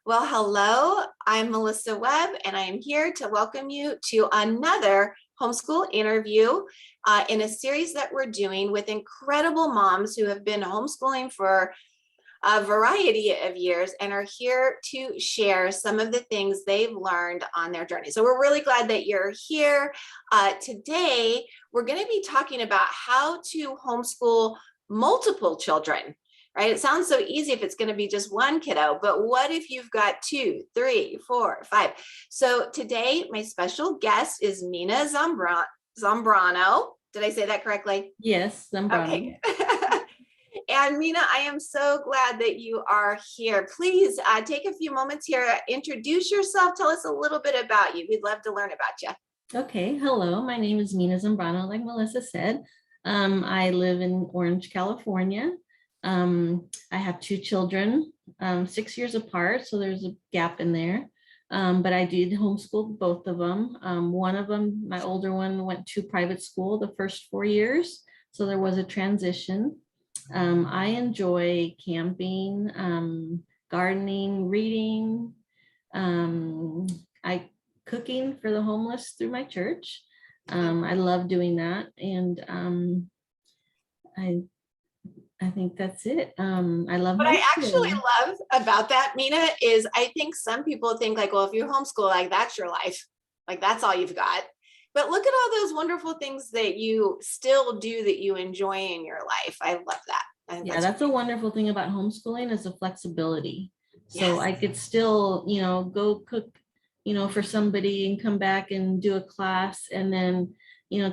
Well, hello, I'm Melissa Webb, and I am here to welcome you to another homeschool interview in a series that we're doing with incredible moms who have been homeschooling for a variety of years and are here to share some of the things they've learned on their journey. So we're really glad that you're here. Today, we're going to be talking about how to homeschool multiple children. Right? It sounds so easy if it's going to be just one kiddo, but what if you've got 2, 3, 4, 5? So today, my special guest is Mina Zambrano. Did I say that correctly? Yes, Zambrano. Okay. And Mina, I am so glad that you are here. Please take a few moments here, introduce yourself, tell us a little bit about you. We'd love to learn about you. Okay, hello, my name is Mina Zambrano, like Melissa said. I live in Orange, California. I have 2 children, 6 years apart, so there's a gap in there. But I did homeschool both of them. One of them, my older one, went to private school the first 4 years, so there was a transition. I enjoy camping, gardening, reading, cooking for the homeless through my church. I love doing that, and I think that's it. I love what I actually homeschooling. love about that, Mina, is I think some people think like, well, if you homeschool, like that's your life, like that's all you've got. But look at all those wonderful things that you still do that you enjoy in your life. I love that. I think Yeah, that's a wonderful thing about homeschooling is the flexibility. So yes. I could still, go cook, for somebody and come back and do a class and then,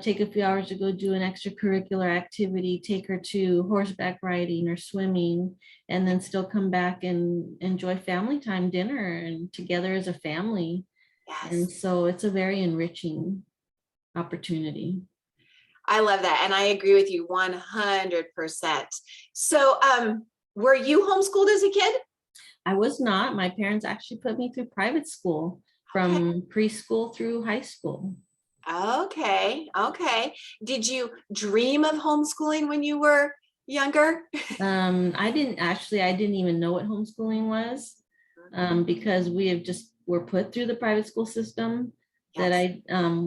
take a few hours to go do an extracurricular activity, take her to horseback riding or swimming, and then still come back and enjoy family time, dinner and together as a family. Yes. And so it's a very enriching opportunity. I love that. And I agree with you 100%. So were you homeschooled as a kid? I was not. My parents actually put me through private school Okay. from preschool through high school. Okay. Okay. Did you dream of homeschooling when you were younger? I didn't even know what homeschooling was because were put through the private school system. Yes. That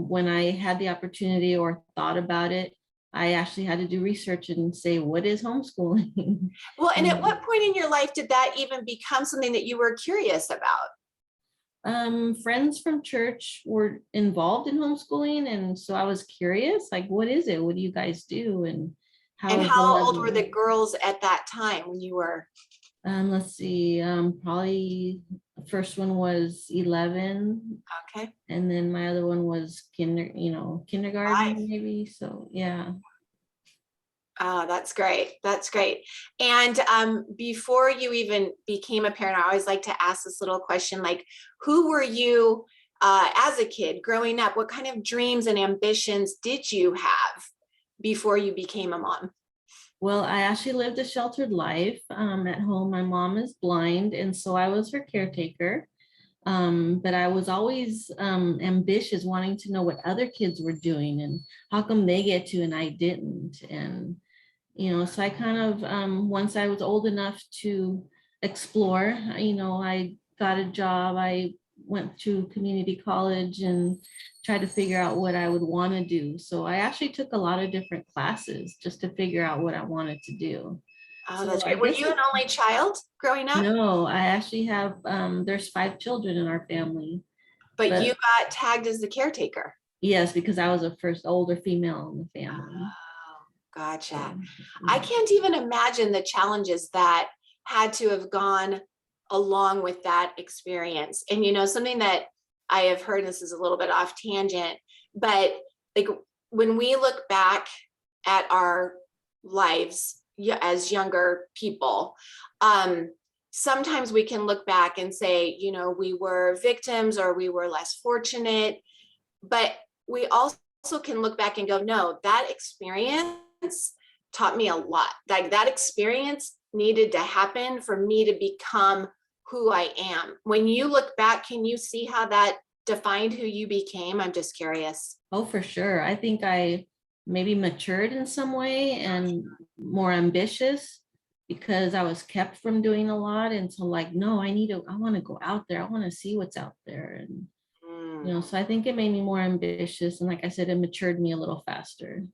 when I had the opportunity or thought about it, I actually had to do research and say, what is homeschooling? Well, and at what point in your life did that even become something that you were curious about? Friends from church were involved in homeschooling, and so I was curious, like, what is it? What do you guys do? And And is the how old were level? the girls at that time when you were? Let's see, probably the first one was 11, Okay. and then my other one was kindergarten, 5. maybe. So yeah. Oh, that's great. That's great. And before you even became a parent, I always like to ask this little question, like, who were you as a kid growing up? What kind of dreams and ambitions did you have before you became a mom? Well, I actually lived a sheltered life at home. My mom is blind, and so I was her caretaker. But I was always ambitious, wanting to know what other kids were doing and how come they get to and I didn't. And, so I kind of, once I was old enough to explore, I got a job. I went to community college and tried to figure out what I would want to do. So I actually took a lot of different classes just to figure out what I wanted to do. Oh, So that's I great. Were guess you an only child growing up? no, I actually have, there's 5 children in our family. But you But got tagged as the caretaker. yes, because I was the first older female in the family. Oh, gotcha. So, I yeah. can't even imagine the challenges that had to have gone along with that experience. And something that I have heard, this is a little bit off tangent, but like when we look back at our lives as younger people, sometimes we can look back and say, we were victims or we were less fortunate, but we also can look back and go, no, that experience taught me a lot. Like that experience needed to happen for me to become who I am. When you look back, can you see how that defined who you became? I'm just curious. Oh, for sure. I think I maybe matured in some way and more ambitious. because I was kept from doing a lot. And so like, no, I want to go out there. I want to see what's out there. And, so I think it made me more ambitious. And like I said, it matured me a little faster.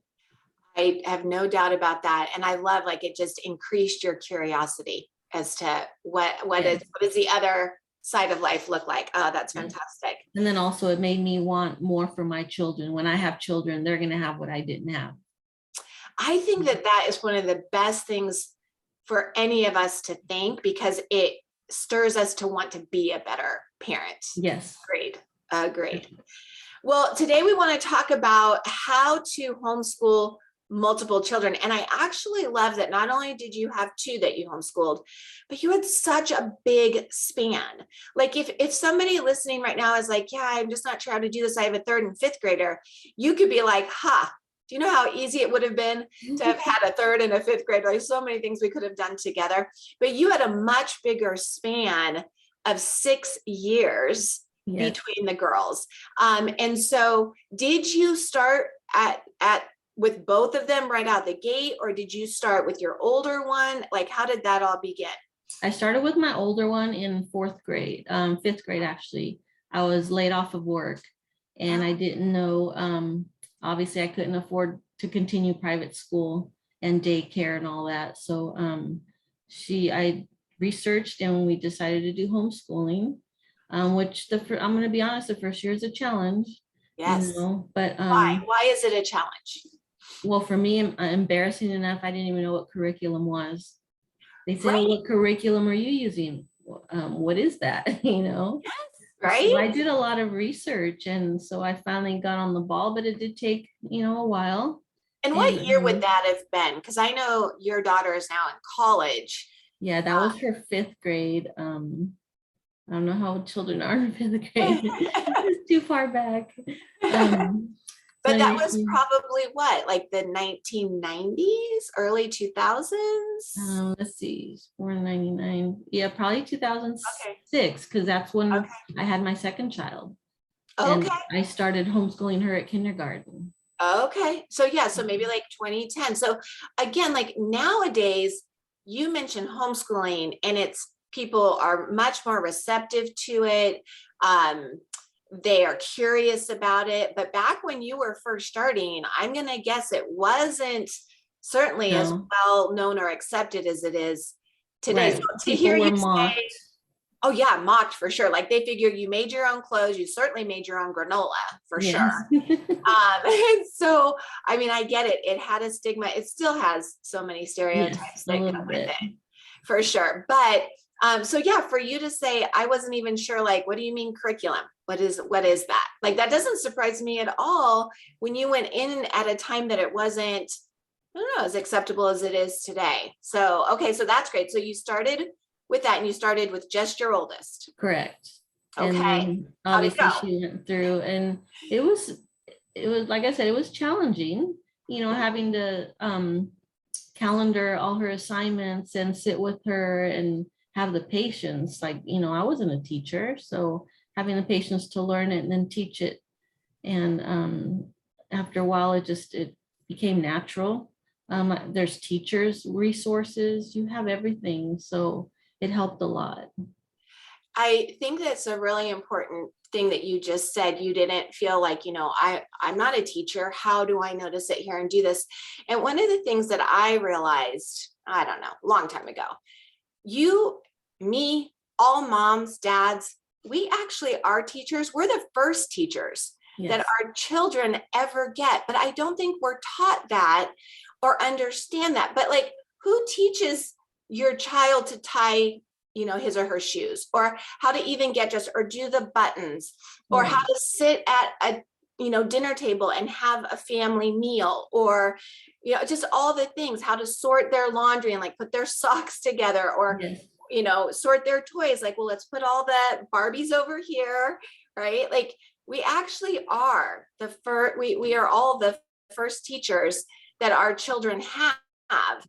I have no doubt about that. And I love, like, it just increased your curiosity as to what Yes. is the other side of life look like. Oh, that's fantastic. And then also it made me want more for my children. When I have children, they're going to have what I didn't have. I think that is one of the best things for any of us to think, because it stirs us to want to be a better parent. Yes. Agreed. Well, today we want to talk about how to homeschool multiple children. And I actually love that not only did you have two that you homeschooled, but you had such a big span. Like if somebody listening right now is like, yeah, I'm just not sure how to do this, I have a 3rd and 5th grader, you could be like, do you know how easy it would have been to have had a 3rd and a 5th grader? Like, so many things we could have done together, but you had a much bigger span of 6 years. Yes. Between the girls. And so did you start with both of them right out the gate, or did you start with your older one? Like, how did that all begin? I started with my older one in 4th grade, 5th grade, actually. I was laid off of work and I didn't know, obviously I couldn't afford to continue private school and daycare and all that. So I researched and we decided to do homeschooling. Which I'm going to be honest, the first year is a challenge. Yes. But why is it a challenge? Well, for me, embarrassing enough, I didn't even know what curriculum was. They said, right. What curriculum are you using? What is that? Yes, right. So I did a lot of research, and so I finally got on the ball, but it did take, a while. And what year would that have been? Because I know your daughter is now in college. Yeah, that was her 5th grade. I don't know how children are in 5th grade. It's too far back. But that was probably what, like the 1990s, early 2000s? Let's see, 499. Yeah, probably 2006, because that's when I had my 2nd child. And I started homeschooling her at kindergarten. Okay. So yeah, so maybe like 2010. So again, like nowadays, you mentioned homeschooling and people are much more receptive to it. They are curious about it. But back when you were first starting, I'm going to guess it wasn't certainly as well known or accepted as it is today. Right. So to hear you say, oh yeah, mocked for sure. Like they figure you made your own clothes. You certainly made your own granola for sure. So, I mean, I get it. It had a stigma. It still has so many stereotypes that come with it for sure. But so yeah, for you to say, I wasn't even sure, like, what do you mean curriculum? What is that? Like, that doesn't surprise me at all when you went in at a time that it wasn't, I don't know, as acceptable as it is today. So, okay, so that's great. So you started with that and you started with just your oldest. Correct. Okay. And obviously she went through, and it was, like I said, it was challenging, having to calendar all her assignments and sit with her and have the patience. Like, I wasn't a teacher, so having the patience to learn it and then teach it. And after a while, it became natural. There's teachers, resources, you have everything. So it helped a lot. I think that's a really important thing that you just said. You didn't feel like, I'm not a teacher. How do I know to sit here and do this? And one of the things that I realized, I don't know, a long time ago, me, all moms, dads, we actually are teachers. We're the first teachers that our children ever get. But I don't think we're taught that or understand that. But like, who teaches your child to tie, his or her shoes, or how to even get dressed or do the buttons, or how to sit at a dinner table and have a family meal, or just all the things, how to sort their laundry and like put their socks together, or sort their toys, like, well, let's put all the Barbies over here, right? Like, we actually are the first, we are all the first teachers that our children have.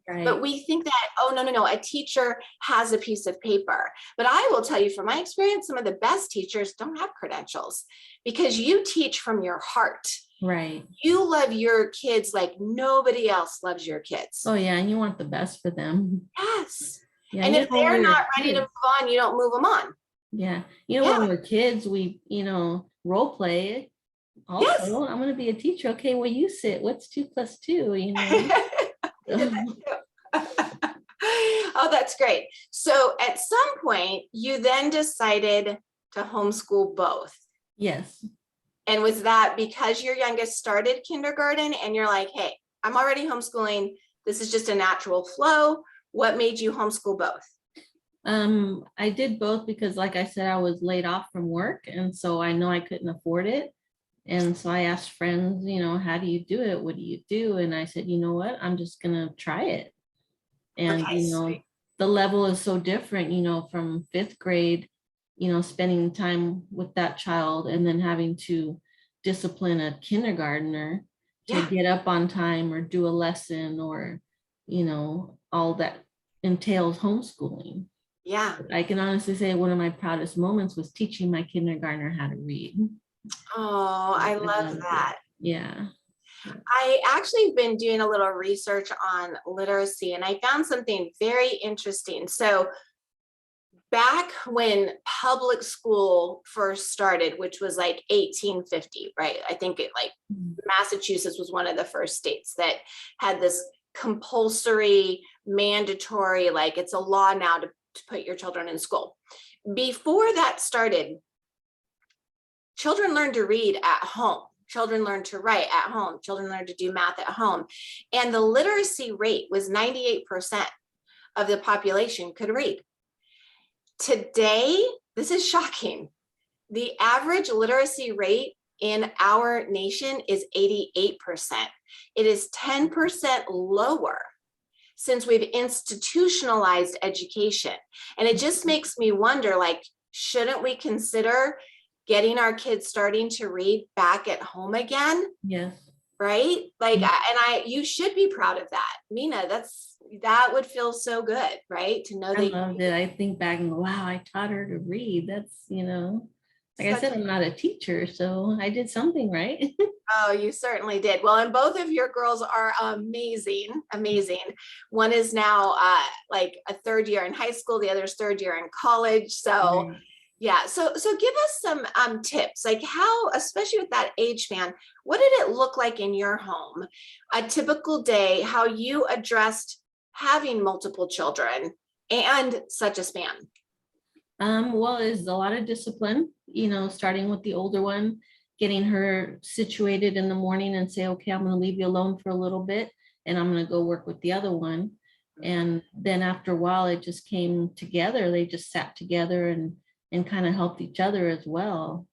But we think that, oh, no, a teacher has a piece of paper. But I will tell you from my experience, some of the best teachers don't have credentials, because you teach from your heart. Right. You love your kids like nobody else loves your kids. Oh yeah, and you want the best for them. Yes. Yeah, And you if know, when they're we were not ready to kids, move on, you don't move them on. yeah, you know, when Yeah. we were kids, we, role play. Yes. Also, I'm going to be a teacher. Okay, well, you sit. What's 2 + 2? I did that too. Oh, that's great. So at some point, you then decided to homeschool both. Yes. And was that because your youngest started kindergarten and you're like, hey, I'm already homeschooling. This is just a natural flow. What made you homeschool both? I did both because, like I said, I was laid off from work, and so I know I couldn't afford it. And so I asked friends, how do you do it? What do you do? And I said, you know what? I'm just gonna try it. And Okay, sweet. the level is so different, from 5th grade, spending time with that child and then having to discipline a kindergartner to Yeah, get up on time or do a lesson or, all that entails homeschooling. yeah. I can honestly say one of my proudest moments was teaching my kindergartner how to read. Oh, I I love loved it. that. Yeah. I actually been doing a little research on literacy and I found something very interesting. So back when public school first started, which was like 1850, right? I think it like Massachusetts was one of the first states that had this compulsory, mandatory, like it's a law now to put your children in school. Before that started, children learned to read at home. Children learned to write at home. Children learned to do math at home. And the literacy rate was 98% of the population could read. Today, this is shocking. The average literacy rate in our nation is 88%. It is 10% lower since we've institutionalized education. And it just makes me wonder, like, shouldn't we consider getting our kids starting to read back at home again? Yes. Right? Like, you should be proud of that. Mina, that would feel so good, right? To know I they loved it. I think back and go, wow, I taught her to read. That's, like I such said, I'm not a teacher, so I did something right. Oh, you certainly did. Well, and both of your girls are amazing, amazing. One is now like a third year in high school, the other's third year in college. So Right. yeah, so give us some tips, like how, especially with that age span, what did it look like in your home? A typical day, how you addressed having multiple children and such a span. Well, it's a lot of discipline, starting with the older one, getting her situated in the morning and say, okay, I'm gonna leave you alone for a little bit and I'm gonna go work with the other one. And then after a while, it just came together. They just sat together and kind of helped each other as well.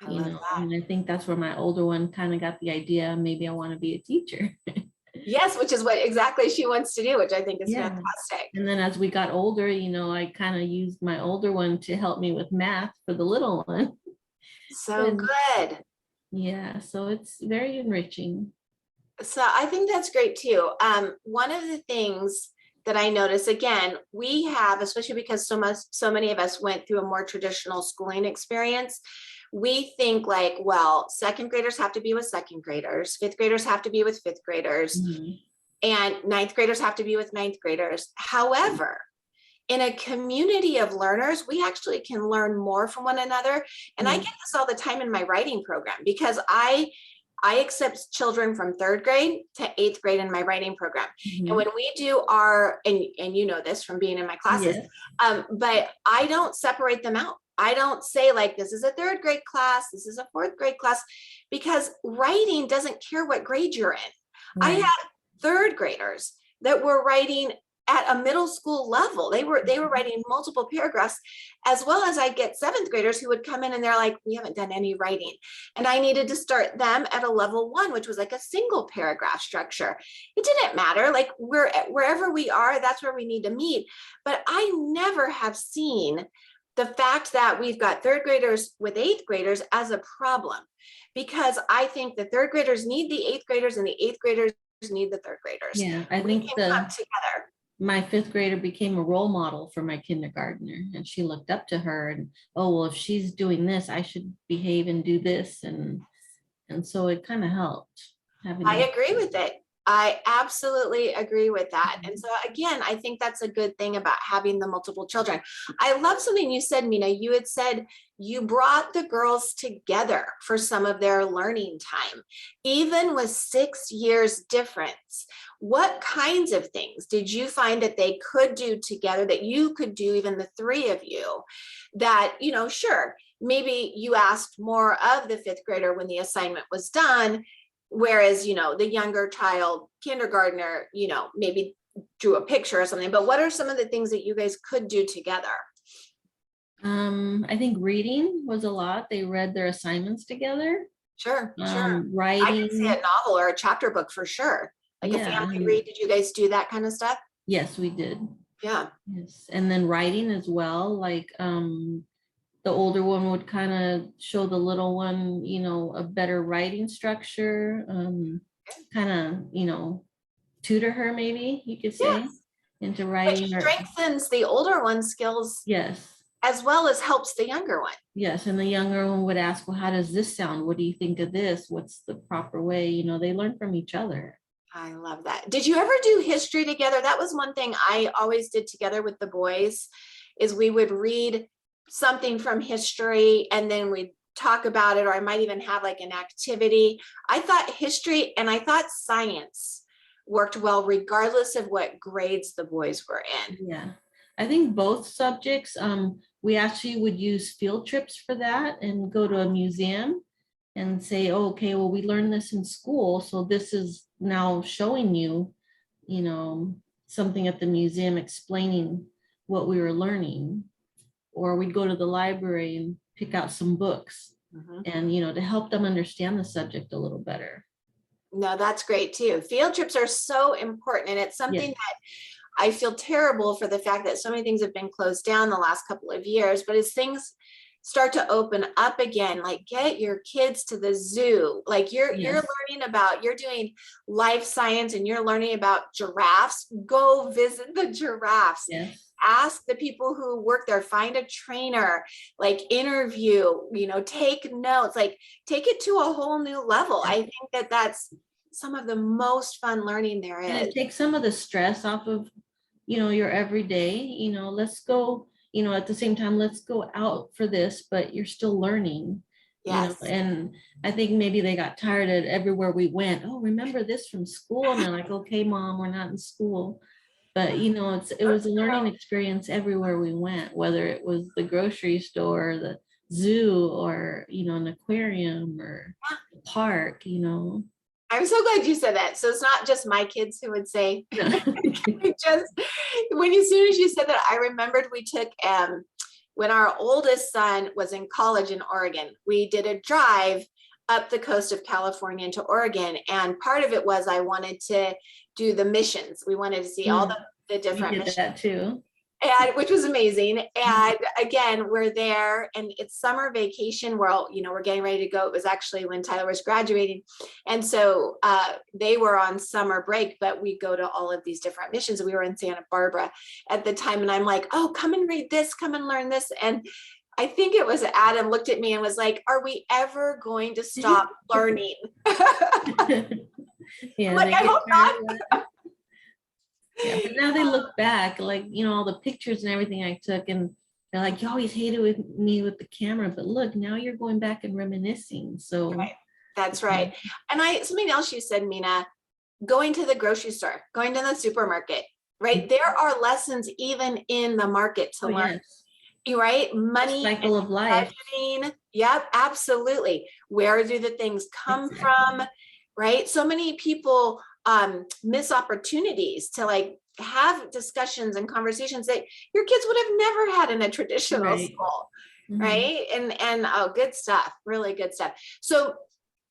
I love that. And I think that's where my older one kind of got the idea, maybe I want to be a teacher. Yes, which is what exactly she wants to do, which I think is Yeah. fantastic. And then as we got older, I kind of used my older one to help me with math for the little one. So And good. yeah, so it's very enriching. So I think that's great too. One of the things that I notice, again, we have, especially because so many of us went through a more traditional schooling experience, we think like, well, second graders have to be with second graders, fifth graders have to be with fifth graders, Mhm. and ninth graders have to be with ninth graders. However, in a community of learners, we actually can learn more from one another. And I Yeah. get this all the time in my writing program because I accept children from third grade to eighth grade in my writing program. And Mhm. when we do our, and you know this from being in my classes, Yes. but I don't separate them out. I don't say like, this is a third grade class, this is a fourth grade class, because writing doesn't care what grade you're in. I Right. had third graders that were writing at a middle school level. They were writing multiple paragraphs, as well as I get seventh graders who would come in and they're like, we haven't done any writing. And I needed to start them at a level 1, which was like a single paragraph structure. It didn't matter. Like wherever we are, that's where we need to meet. But I never have seen the fact that we've got third graders with eighth graders as a problem, because I think the third graders need the eighth graders and the eighth graders need the third graders. Yeah, I We think can come together. my 5th grader became a role model for my kindergartner, and she looked up to her and, oh, well, if she's doing this, I should behave and do this. And And so it kind of helped having I that. agree with it. I absolutely agree with that. And so again, I think that's a good thing about having the multiple children. I love something you said, Mina. You had said you brought the girls together for some of their learning time, even with 6 years difference. What kinds of things did you find that they could do together, that you could do, even the three of you, that, you know, sure, maybe you asked more of the fifth grader when the assignment was done, whereas, you know, the younger child, kindergartner, you know, maybe drew a picture or something. But what are some of the things that you guys could do together? I think reading was a lot. They read their assignments together. Sure, sure. I can see a Writing. novel or a chapter book for sure. Like a Yeah. family read. Did you guys do that kind of stuff? Yes, we did. Yeah. Yes. And then writing as well. Like the older one would kind of show the little one, you know, a better writing structure, kind of, you know, tutor her, maybe you could say, Yes. into Which writing. Or strengthens the older one's skills yes. as well as helps the younger one. Yes, and the younger one would ask, well, how does this sound? What do you think of this? What's the proper way? You know, they learn from each other. I love that. Did you ever do history together? That was one thing I always did together with the boys, is we would read something from history and then we'd talk about it, or I might even have like an activity. I thought history and I thought science worked well regardless of what grades the boys were in. Yeah, I think both subjects, we actually would use field trips for that and go to a museum and say, oh, okay, well, we learned this in school, so this is now showing you, you know, something at the museum explaining what we were learning. Or we'd go to the library and pick out some books and, you know, to help them understand the subject a little better. No, that's great too. Field trips are so important. And it's something that I feel terrible for the fact that so many things have been closed down the last couple of years, but as things start to open up again, like get your kids to the zoo, like you're learning about, you're doing life science and you're learning about giraffes, go visit the giraffes. Yes. Ask the people who work there, find a trainer, like interview, you know, take notes, like take it to a whole new level. I think that that's some of the most fun learning there is. And it takes some of the stress off of, you know, your everyday, you know, let's go, you know, at the same time, let's go out for this, but you're still learning. Yes. You know, and I think maybe they got tired of everywhere we went. Oh, remember this from school? And they're like, okay, mom, we're not in school. But you know, it was a learning experience everywhere we went, whether it was the grocery store, the zoo, or you know, an aquarium or a park, you know. I'm so glad you said that. So it's not just my kids who would say, just when as soon as you said that, I remembered we took when our oldest son was in college in Oregon, we did a drive up the coast of California into Oregon. And part of it was I wanted to do the missions. We wanted to see all the different we did missions. that too. And which was amazing. And again, we're there and it's summer vacation. We're all, you know, we're getting ready to go. It was actually when Tyler was graduating. And so they were on summer break, but we go to all of these different missions. We were in Santa Barbara at the time. And I'm like, oh, come and read this, come and learn this. And I think it was Adam looked at me and was like, are we ever going to stop learning? Yeah, like, I hope not. Yeah, but now they look back, like, you know, all the pictures and everything I took, and they're like, you always hated with me with the camera, but look, now you're going back and reminiscing. So right. That's right. And something else you said, Mina, going to the grocery store, going to the supermarket, right? There are lessons even in the market to learn. Yes. Right? Money, cycle of life. Budgeting. Yep, absolutely. Where do the things come from? Right? So many people miss opportunities to like have discussions and conversations that your kids would have never had in a traditional school. Right? And oh, good stuff. Really good stuff. So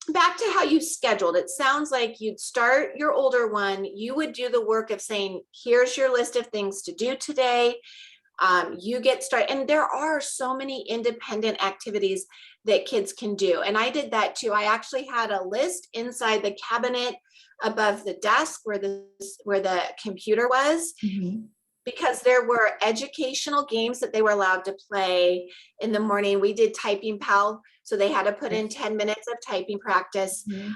back to how you scheduled, it sounds like you'd start your older one, you would do the work of saying, here's your list of things to do today. You get started, and there are so many independent activities that kids can do. And I did that too. I actually had a list inside the cabinet above the desk where the computer was, because there were educational games that they were allowed to play in the morning. We did Typing Pal. So they had to put in 10 minutes of typing practice. Mhm.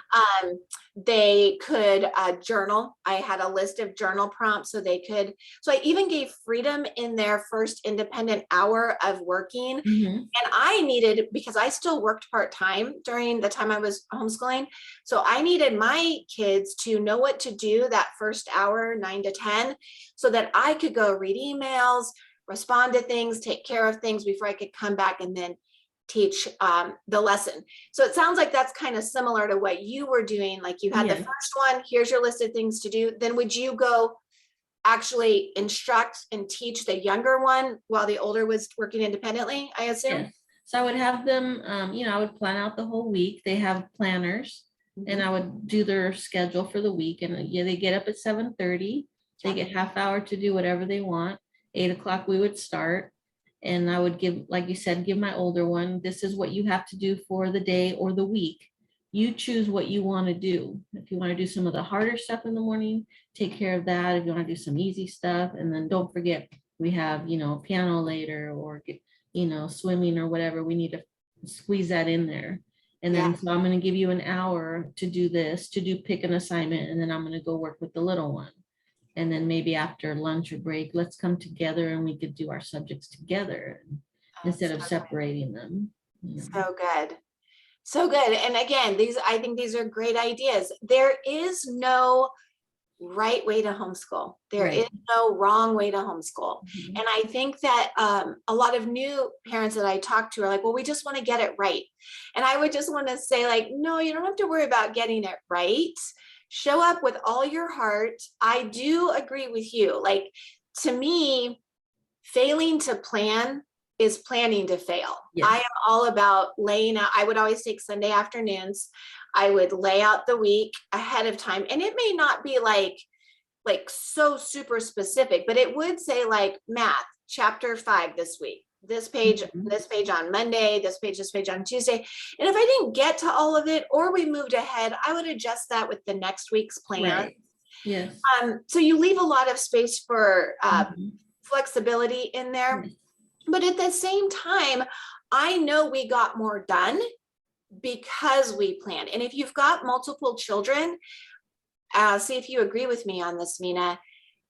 They could journal. I had a list of journal prompts so they could, so I even gave freedom in their first independent hour of working. Mhm. And I needed, because I still worked part-time during the time I was homeschooling. So I needed my kids to know what to do that first hour, 9 to 10, so that I could go read emails, respond to things, take care of things before I could come back and then teach the lesson. So it sounds like that's kind of similar to what you were doing. Like you had the Yeah. first one, here's your list of things to do. Then would you go actually instruct and teach the younger one while the older was working independently, I assume? Yes. So I would have them, I would plan out the whole week. They have planners, and Mhm. I would do their schedule for the week. And yeah, they get up at 7:30. They get half hour to do whatever they want. 8 o'clock we would start. And I would give, like you said, give my older one, this is what you have to do for the day or the week. You choose what you want to do. If you want to do some of the harder stuff in the morning, take care of that. If you want to do some easy stuff, and then don't forget, we have, piano later, or swimming or whatever, we need to squeeze that in there. And Yeah. then, so I'm going to give you an hour to do this, pick an assignment, and then I'm going to go work with the little one. And then maybe after lunch or break, let's come together and we could do our subjects together instead of separating them. So good. So good. And again, I think these are great ideas. There is no right way to homeschool. There is Right. no wrong way to homeschool. Mhm. And I think that a lot of new parents that I talk to are like, well, we just want to get it right. And I would just want to say, like, no, you don't have to worry about getting it right. Show up with all your heart. I do agree with you. Like, to me, failing to plan is planning to fail. I Yes. am all about laying out. I would always take Sunday afternoons. I would lay out the week ahead of time. And it may not be like so super specific, but it would say like math, chapter 5 this week. This page on Monday, this page on Tuesday. And if I didn't get to all of it, or we moved ahead, I would adjust that with the next week's plan. Right. Yes. So you leave a lot of space for Mhm. flexibility in there. Yes. But at the same time, I know we got more done because we planned. And if you've got multiple children, see if you agree with me on this, Mina,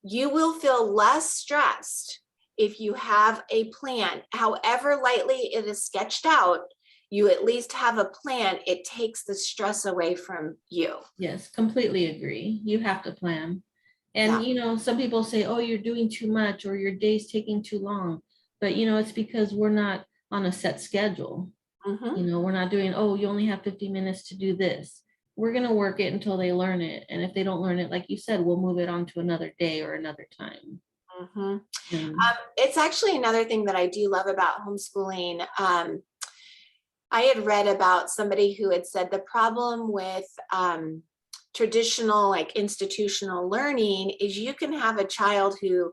you will feel less stressed if you have a plan. However lightly it is sketched out, you at least have a plan. It takes the stress away from you. Yes, completely agree. You have to plan. And, Yeah. some people say, oh, you're doing too much, or your day's taking too long. But, it's because we're not on a set schedule. Mm-hmm. We're not doing, oh, you only have 50 minutes to do this. We're going to work it until they learn it. And if they don't learn it, like you said, we'll move it on to another day or another time. Mm-hmm. And It's actually another thing that I do love about homeschooling. I had read about somebody who had said the problem with traditional, like institutional learning, is you can have a child who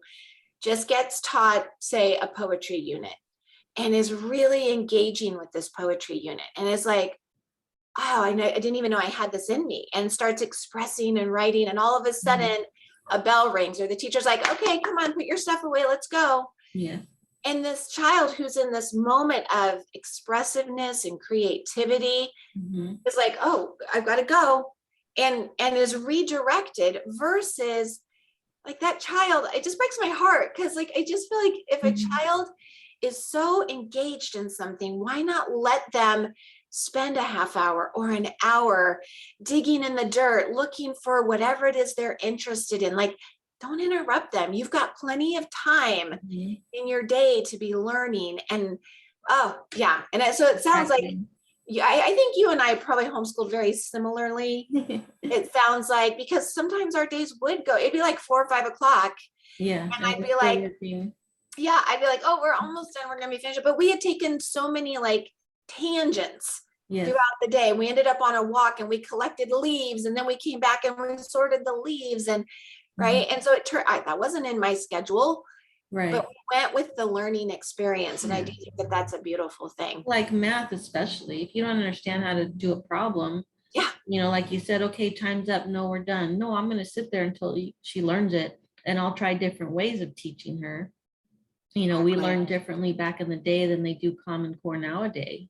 just gets taught, say, a poetry unit and is really engaging with this poetry unit and is like, oh, I didn't even know I had this in me, and starts expressing and writing, and all of a sudden a bell rings or the teacher's like, okay, come on, put your stuff away, let's go. yeah. And this child who's in this moment of expressiveness and creativity Mhm. is like, oh, I've got to go, and is redirected, versus like that child. It just breaks my heart, because like I just feel like if a Mhm. child is so engaged in something, why not let them spend a half hour or an hour digging in the dirt, looking for whatever it is they're interested in? Like, don't interrupt them. You've got plenty of time Mhm. in your day to be learning. And oh yeah. And so it sounds like, Exactly. yeah, I think you and I probably homeschooled very similarly. It sounds like, because sometimes our days would go, it'd be like 4 or 5 o'clock. Yeah, And and I'd we're be still like, working. yeah, I'd be like, oh, we're almost done. We're going to be finished. But we had taken so many like tangents Yes. throughout the day. We ended up on a walk and we collected leaves, and then we came back and we sorted the leaves, and right. And so it turned, that wasn't in my schedule, but Right. we went with the learning experience. And I Yeah. do think that that's a beautiful thing. Like math, especially if you don't understand how to do a problem, Yeah. like you said, okay, time's up. No, we're done. No, I'm going to sit there until she learns it. And I'll try different ways of teaching her. We Exactly. learned differently back in the day than they do Common Core nowadays.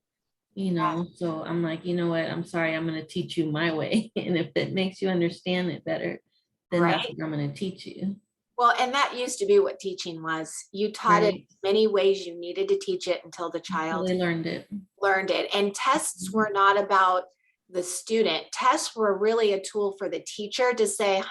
you know, so I'm like, you know what, I'm sorry, I'm going to teach you my way. And if it makes you understand it better, then that's Right. what I'm going to teach you. Well, and that used to be what teaching was. You taught it Right. many ways you needed to teach it until the Until child they learned it. learned it. And tests were not about the student. Tests were really a tool for the teacher to say,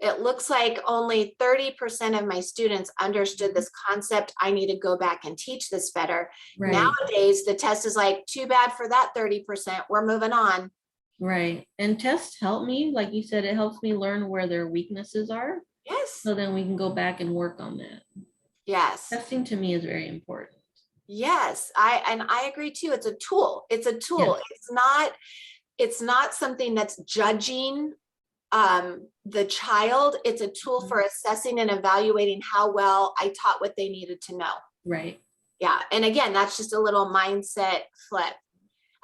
it looks like only 30% of my students understood this concept. I need to go back and teach this better. Right. Nowadays, the test is like, too bad for that 30%. We're moving on. Right. And tests help me, like you said, it helps me learn where their weaknesses are. Yes. So then we can go back and work on that. Yes. Testing to me is very important. Yes. I agree too. It's a tool. It's a tool. Yes. It's not something that's judging the child. It's a tool for assessing and evaluating how well I taught what they needed to know. Right. Yeah. And again, that's just a little mindset flip.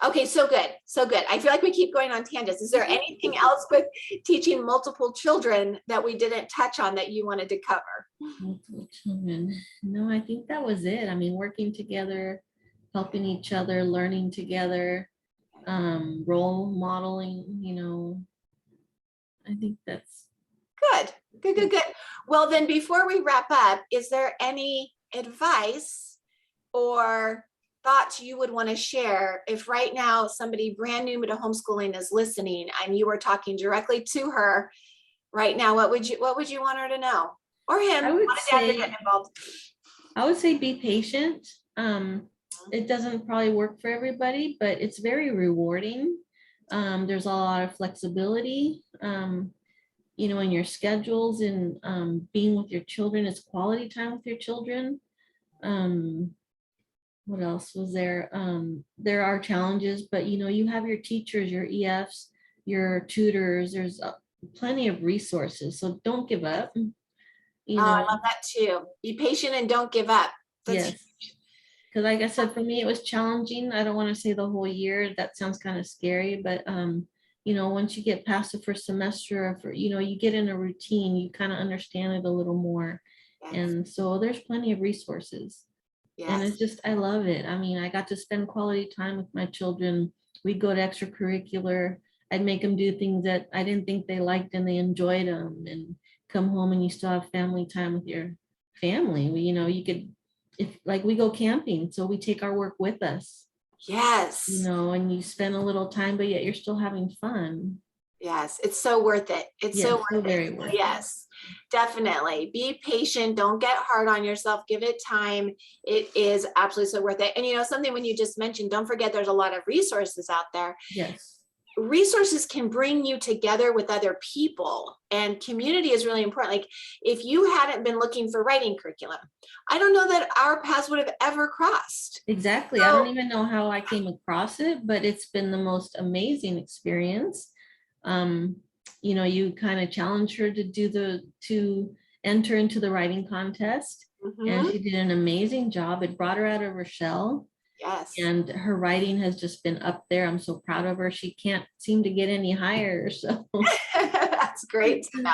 Okay, so good. So good. I feel like we keep going on tangents. Is there anything else with teaching multiple children that we didn't touch on that you wanted to cover? Multiple children. No, I think that was it. I mean, working together, helping each other, learning together, role modeling, you know, I think that's Good, good, good, good. Well, then before we wrap up, is there any advice or thoughts you would want to share if right now somebody brand new to homeschooling is listening and you were talking directly to her right now? What would you want her to know, or him? I would Not a dad to say, get involved. be patient. It doesn't probably work for everybody, but it's very rewarding. There's a lot of flexibility, you know, in your schedules and being with your children. It's quality time with your children. What else was there? There are challenges, but you know, you have your teachers, your EFs, your tutors. There's plenty of resources, so don't give up. You Oh, I know, love that too. Be patient and don't give up. That's yes. Because like I said, for me, it was challenging. I don't want to say the whole year. That sounds kind of scary, but you know, once you get past the first semester, or you know, you get in a routine, you kind of understand it a little more. yes, And so there's plenty of resources. And yes, it's just, I love it. I mean, I got to spend quality time with my children. We'd go to extracurricular. I'd make them do things that I didn't think they liked and they enjoyed them, and come home and you still have family time with your family. You know, you could, if like we go camping, so we take our work with us, you yes. know, and you spend a little time, but yet you're still having fun. Yes, it's so worth it. It's so Yes, so worth it. very So worth it. yes, definitely. Be patient. Don't get hard on yourself. Give it time. It is absolutely so worth it. And you know, something when you just mentioned, don't forget there's a lot of resources out there. Yes, Resources can bring you together with other people, and community is really important. Like if you hadn't been looking for writing curriculum, I don't know that our paths would have ever crossed. exactly. I don't So even know how I came across it, but it's been the most amazing experience. Um, you know, you kind of challenge her to to enter into the writing contest, and mhm, she did an amazing job. It brought her out of her shell, yes. and her writing has just been up there. I'm so proud of her. She can't seem to get any higher. So That's great to know.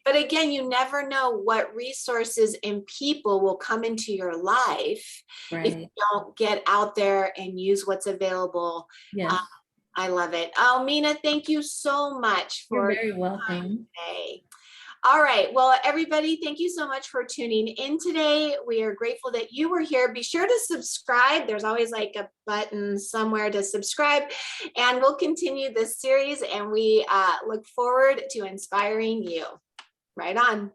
But again, you never know what resources and people will come into your life if you right. don't get out there and use what's available. Uh, Yes, I love it. Oh, Mina, thank you so much you're for your very time welcome. today. All right. Well, everybody, thank you so much for tuning in today. We are grateful that you were here. Be sure to subscribe. There's always like a button somewhere to subscribe, and we'll continue this series, and we look forward to inspiring you. Right on.